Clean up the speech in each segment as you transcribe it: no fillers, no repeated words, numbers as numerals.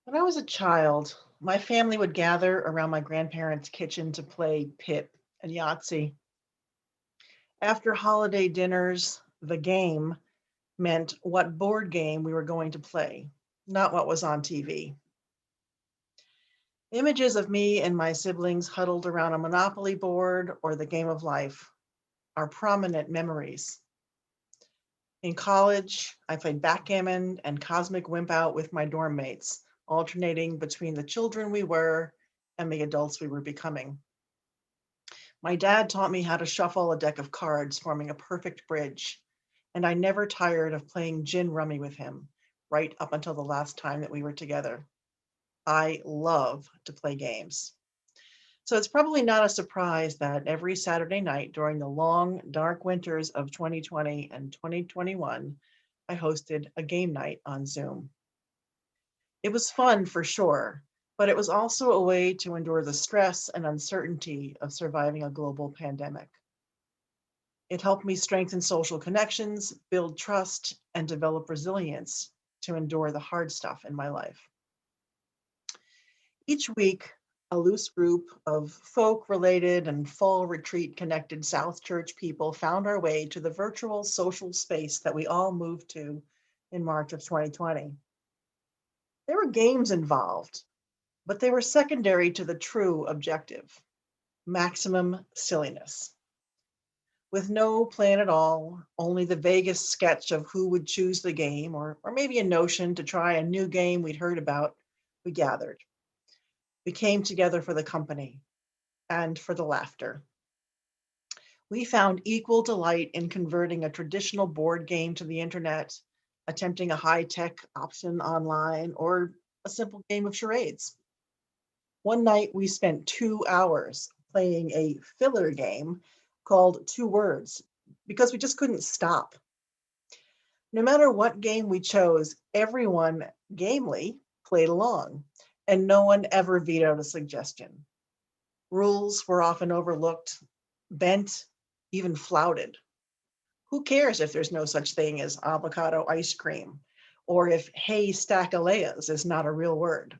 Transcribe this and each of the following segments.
When I was a child, my family would gather around my grandparents' kitchen to play Pit and Yahtzee. After holiday dinners, the game meant what board game we were going to play, not what was on TV. Images of me and my siblings huddled around a Monopoly board or the game of life are prominent memories. In college, I played backgammon and Cosmic Wimp Out with my dorm mates, alternating between the children we were and the adults we were becoming. My dad taught me how to shuffle a deck of cards, forming a perfect bridge, and I never tired of playing gin rummy with him, right up until the last time that we were together. I love to play games. So it's probably not a surprise that every Saturday night during the long, dark winters of 2020 and 2021, I hosted a game night on Zoom. It was fun for sure, but it was also a way to endure the stress and uncertainty of surviving a global pandemic. It helped me strengthen social connections, build trust, and develop resilience to endure the hard stuff in my life. Each week, a loose group of folk related and fall retreat connected South Church people found our way to the virtual social space that we all moved to in March of 2020. There were games involved, but they were secondary to the true objective: maximum silliness. With no plan at all, only the vaguest sketch of who would choose the game, or maybe a notion to try a new game we'd heard about, we gathered. We came together for the company and for the laughter. We found equal delight in converting a traditional board game to the internet, attempting a high tech option online, or a simple game of charades. One night we spent 2 hours playing a filler game called Two Words because we just couldn't stop. No matter what game we chose, everyone gamely played along, and no one ever vetoed a suggestion. Rules were often overlooked, bent, even flouted. Who cares if there's no such thing as avocado ice cream, or if hey stackalayas is not a real word?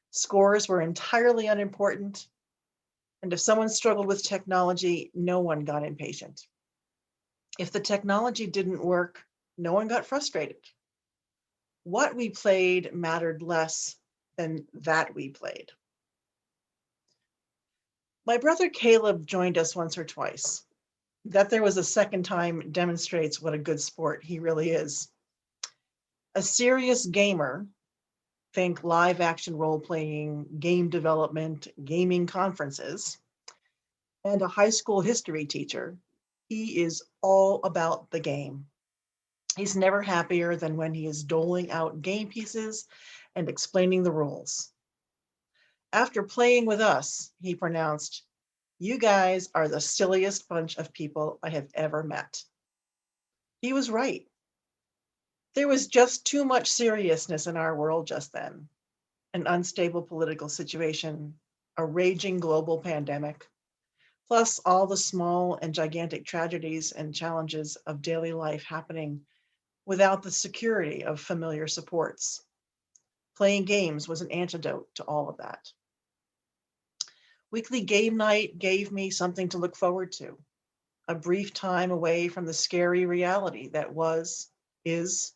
Scores were entirely unimportant, and if someone struggled with technology, no one got impatient. If the technology didn't work, no one got frustrated. What we played mattered less than that we played. My brother Caleb joined us once or twice. That there was a second time demonstrates what a good sport he really is. A serious gamer, think live action role playing, game development, gaming conferences, and a high school history teacher, he is all about the game. He's never happier than when he is doling out game pieces and explaining the rules. After playing with us, he pronounced, "You guys are the silliest bunch of people I have ever met." He was right. There was just too much seriousness in our world just then: an unstable political situation, a raging global pandemic, plus all the small and gigantic tragedies and challenges of daily life happening without the security of familiar supports. Playing games was an antidote to all of that. Weekly game night gave me something to look forward to, a brief time away from the scary reality that is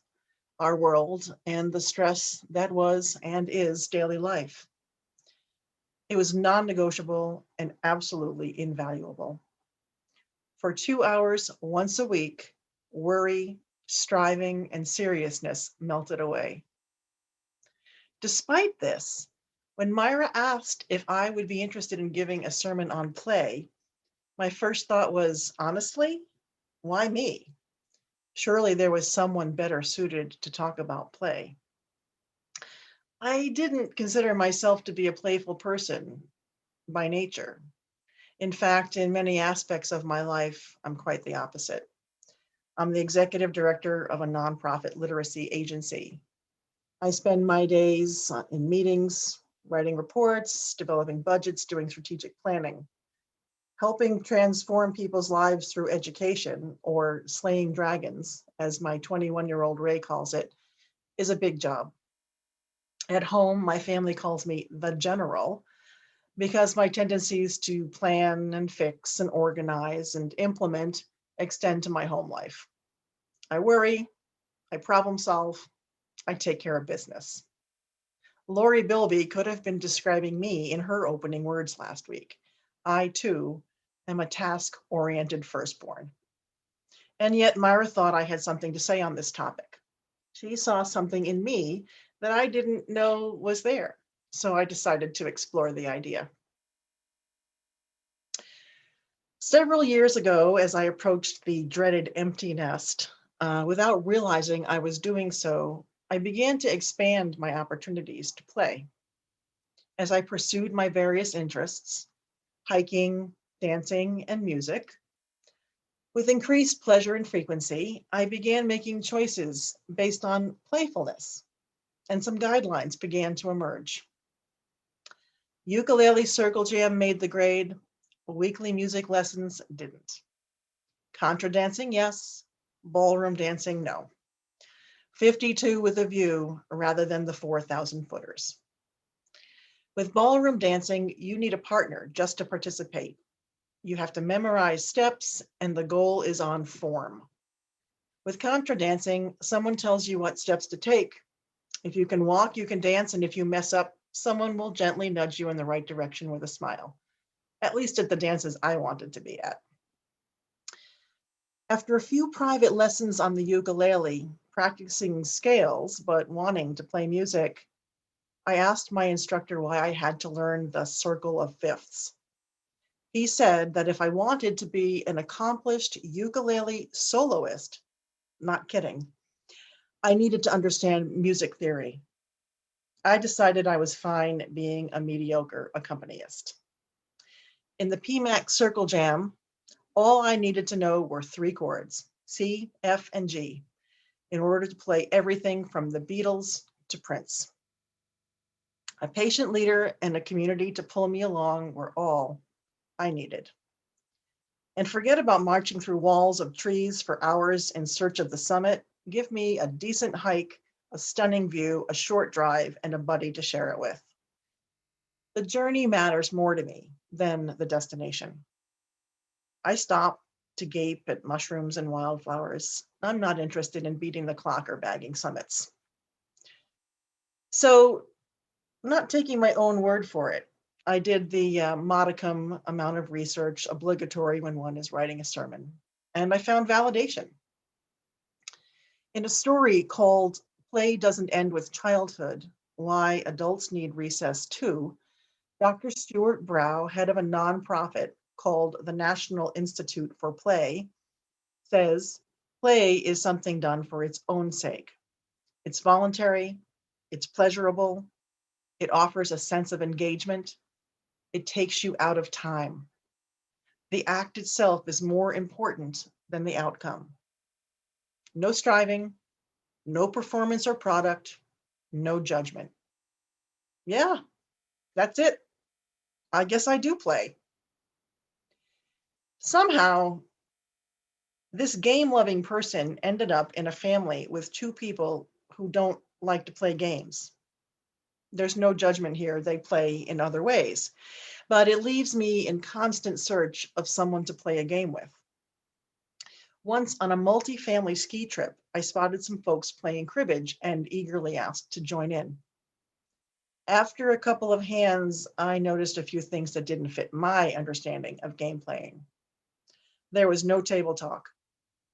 our world and the stress that was and is daily life. It was non negotiable and absolutely invaluable. For 2 hours once a week, worry, striving, and seriousness melted away. Despite this, when Myra asked if I would be interested in giving a sermon on play, my first thought was, honestly, why me? Surely there was someone better suited to talk about play. I didn't consider myself to be a playful person by nature. In fact, in many aspects of my life, I'm quite the opposite. I'm the executive director of a nonprofit literacy agency. I spend my days in meetings, writing reports, developing budgets, doing strategic planning. Helping transform people's lives through education, or slaying dragons, as my 21-year-old Ray calls it, is a big job. At home, my family calls me the general because my tendencies to plan and fix and organize and implement extend to my home life. I worry, I problem solve, I take care of business. Lori Bilby could have been describing me in her opening words last week. I, too, am a task-oriented firstborn. And yet Myra thought I had something to say on this topic. She saw something in me that I didn't know was there, so I decided to explore the idea. Several years ago, as I approached the dreaded empty nest, without realizing I was doing so, I began to expand my opportunities to play. As I pursued my various interests, hiking, dancing, and music, with increased pleasure and frequency, I began making choices based on playfulness, and some guidelines began to emerge. Ukulele circle jam made the grade. Weekly music lessons didn't. Contra dancing, yes. Ballroom dancing, no. 52 with a view rather than the 4,000 footers. With ballroom dancing, you need a partner just to participate. You have to memorize steps, and the goal is on form. With contra dancing, someone tells you what steps to take. If you can walk, you can dance, and if you mess up, someone will gently nudge you in the right direction with a smile. At least at the dances I wanted to be at. After a few private lessons on the ukulele, practicing scales, but wanting to play music, I asked my instructor why I had to learn the circle of fifths. He said that if I wanted to be an accomplished ukulele soloist, not kidding, I needed to understand music theory. I decided I was fine being a mediocre accompanist. In the PMAC Circle Jam, all I needed to know were three chords, C, F, and G, in order to play everything from the Beatles to Prince. A patient leader and a community to pull me along were all I needed. And forget about marching through walls of trees for hours in search of the summit. Give me a decent hike, a stunning view, a short drive, and a buddy to share it with. The journey matters more to me than the destination. I stop to gape at mushrooms and wildflowers. I'm not interested in beating the clock or bagging summits. So, not taking my own word for it, I did the modicum amount of research obligatory when one is writing a sermon, and I found validation. In a story called Play Doesn't End with Childhood, Why Adults Need Recess Too, Dr. Stuart Brow, head of a nonprofit called the National Institute for Play, says play is something done for its own sake. It's voluntary, it's pleasurable, it offers a sense of engagement, it takes you out of time. The act itself is more important than the outcome. No striving, no performance or product, no judgment. Yeah, that's it. I guess I do play. Somehow, this game-loving person ended up in a family with two people who don't like to play games. There's no judgment here. They play in other ways. But it leaves me in constant search of someone to play a game with. Once on a multi-family ski trip, I spotted some folks playing cribbage and eagerly asked to join in. After a couple of hands, I noticed a few things that didn't fit my understanding of game playing. There was no table talk.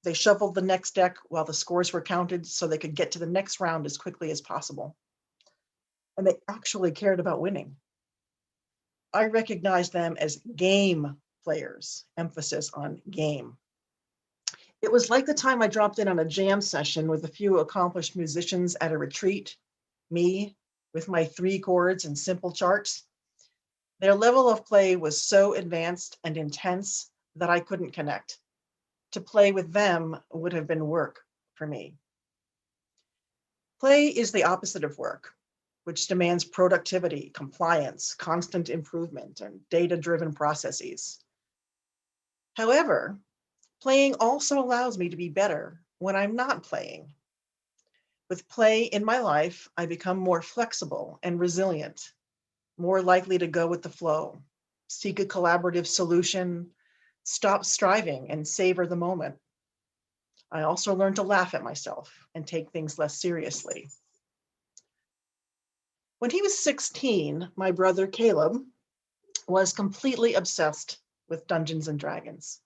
They shuffled the next deck while the scores were counted so they could get to the next round as quickly as possible. And they actually cared about winning. I recognized them as game players, emphasis on game. It was like the time I dropped in on a jam session with a few accomplished musicians at a retreat, me with my three chords and simple charts. Their level of play was so advanced and intense that I couldn't connect. To play with them would have been work for me. Play is the opposite of work, which demands productivity, compliance, constant improvement, and data-driven processes. However, playing also allows me to be better when I'm not playing. With play in my life, I become more flexible and resilient, more likely to go with the flow, seek a collaborative solution, stop striving, and savor the moment. I also learned to laugh at myself and take things less seriously. When he was 16, my brother Caleb was completely obsessed with Dungeons and Dragons.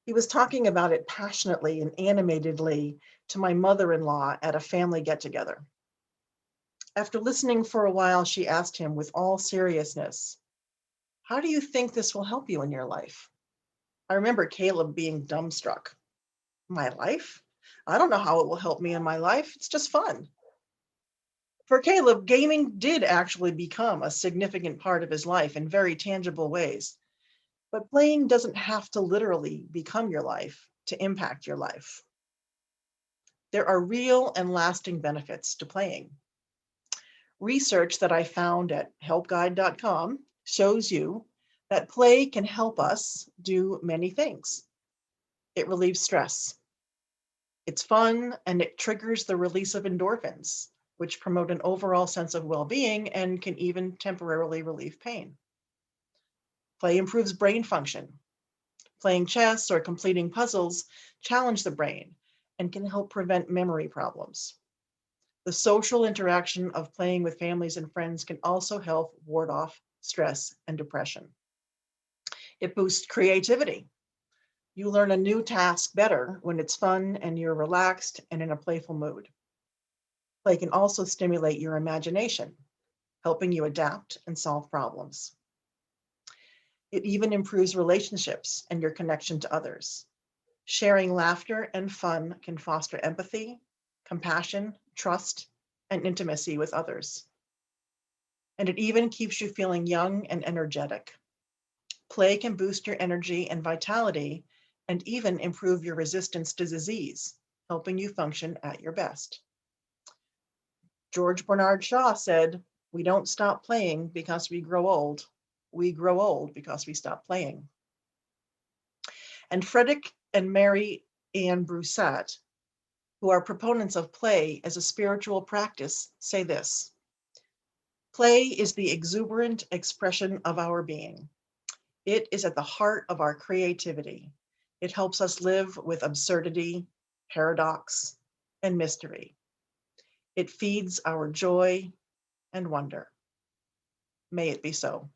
He was talking about it passionately and animatedly to my mother-in-law at a family get-together. After listening for a while, she asked him with all seriousness, "How do you think this will help you in your life?" I remember Caleb being dumbstruck. My life? I don't know how it will help me in my life. It's just fun. For Caleb, gaming did actually become a significant part of his life in very tangible ways. But playing doesn't have to literally become your life to impact your life. There are real and lasting benefits to playing. Research that I found at helpguide.com shows you that play can help us do many things. It relieves stress. It's fun and it triggers the release of endorphins, which promote an overall sense of well-being and can even temporarily relieve pain. Play improves brain function. Playing chess or completing puzzles challenge the brain and can help prevent memory problems. The social interaction of playing with families and friends can also help ward off stress and depression. It boosts creativity. You learn a new task better when it's fun and you're relaxed and in a playful mood. Play can also stimulate your imagination, helping you adapt and solve problems. It even improves relationships and your connection to others. Sharing laughter and fun can foster empathy, compassion, trust, and intimacy with others. And it even keeps you feeling young and energetic. Play can boost your energy and vitality and even improve your resistance to disease, helping you function at your best. George Bernard Shaw said, "We don't stop playing because we grow old. We grow old because we stop playing." And Frederick and Mary Ann Broussette, who are proponents of play as a spiritual practice, say this: "Play is the exuberant expression of our being. It is at the heart of our creativity. It helps us live with absurdity, paradox, and mystery. It feeds our joy and wonder." May it be so.